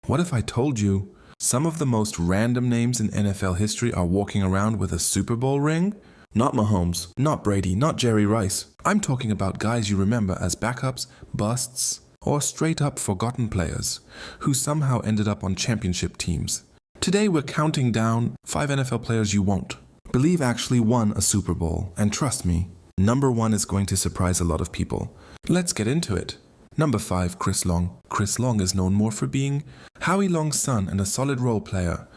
What if I told you some of the most random names in NFL history are walking around with a Super Bowl ring? Not Mahomes, not Brady, not Jerry Rice. I'm talking about guys you remember as backups, busts, or straight up forgotten players who somehow ended up on championship teams. Today we're counting down 5 NFL players you won't believe actually won a Super Bowl. And trust me, number 1 is going to surprise a lot of people. Let's get into it. Number 5, Chris Long. Chris Long is known more for being Howie Long's son and a solid role player.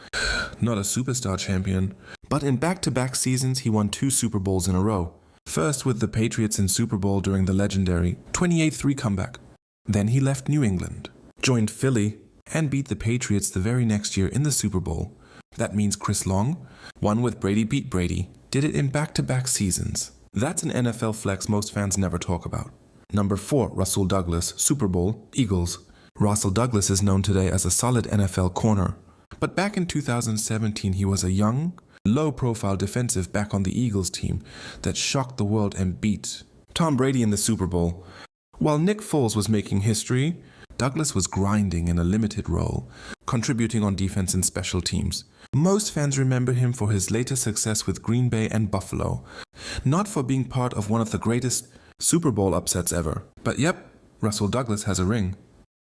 Not a superstar champion, but in back-to-back seasons he won 2 Super Bowls in a row. First with the Patriots in Super Bowl during the legendary 28-3 comeback. Then he left New England, joined Philly, and beat the Patriots the very next year in the Super Bowl. That means Chris Long won with Brady beat Brady, did it in back-to-back seasons. That's an NFL flex most fans never talk about. Number 4, Rasul Douglas, Super Bowl, Eagles. Rasul Douglas is known today as a solid NFL corner. But back in 2017, he was a young, low-profile defensive back on the Eagles team that shocked the world and beat Tom Brady in the Super Bowl. While Nick Foles was making history, Douglas was grinding in a limited role, contributing on defense and special teams. Most fans remember him for his later success with Green Bay and Buffalo, not for being part of one of the greatest Super Bowl upsets ever. But yep, Rasul Douglas has a ring.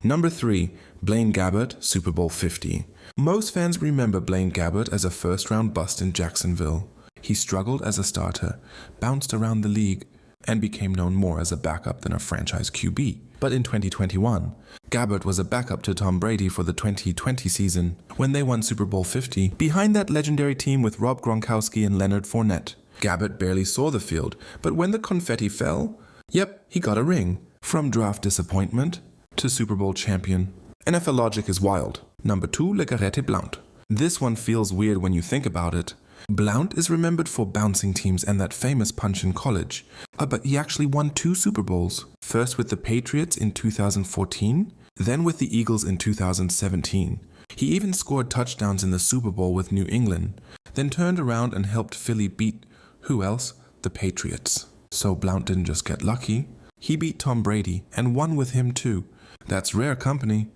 Number 3, Blaine Gabbert, Super Bowl 50. Most fans remember Blaine Gabbert as a first-round bust in Jacksonville. He struggled as a starter, bounced around the league, and became known more as a backup than a franchise QB. But in 2021, Gabbert was a backup to Tom Brady for the 2020 season, when they won Super Bowl 50, behind that legendary team with Rob Gronkowski and Leonard Fournette. Gabbert barely saw the field, but when the confetti fell, yep, he got a ring. From draft disappointment to Super Bowl champion. NFL logic is wild. Number 2, Le Garrette Blount. This one feels weird when you think about it. Blount is remembered for bouncing teams and that famous punch in college. But he actually won 2 Super Bowls. First with the Patriots in 2014, then with the Eagles in 2017. He even scored touchdowns in the Super Bowl with New England, then turned around and helped Philly beat, who else? The Patriots. So Blount didn't just get lucky, he beat Tom Brady and won with him too. That's rare company.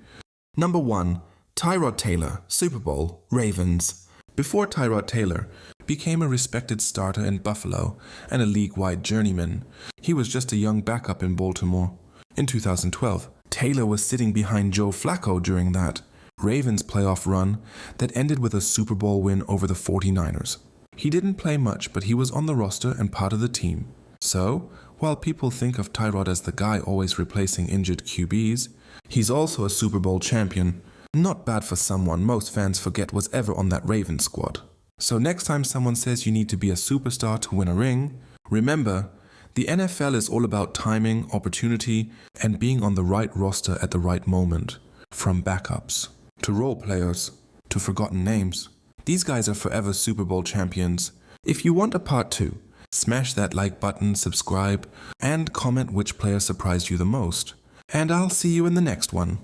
Number 1, Tyrod Taylor, Super Bowl, Ravens. Before Tyrod Taylor became a respected starter in Buffalo and a league-wide journeyman, he was just a young backup in Baltimore. In 2012, Taylor was sitting behind Joe Flacco during that Ravens playoff run that ended with a Super Bowl win over the 49ers. He didn't play much, but he was on the roster and part of the team. So, while people think of Tyrod as the guy always replacing injured QBs, he's also a Super Bowl champion. Not bad for someone most fans forget was ever on that Ravens squad. So next time someone says you need to be a superstar to win a ring, remember, the NFL is all about timing, opportunity, and being on the right roster at the right moment. From backups, to role players, to forgotten names. These guys are forever Super Bowl champions. If you want a part 2, smash that like button, subscribe, and comment which player surprised you the most. And I'll see you in the next one.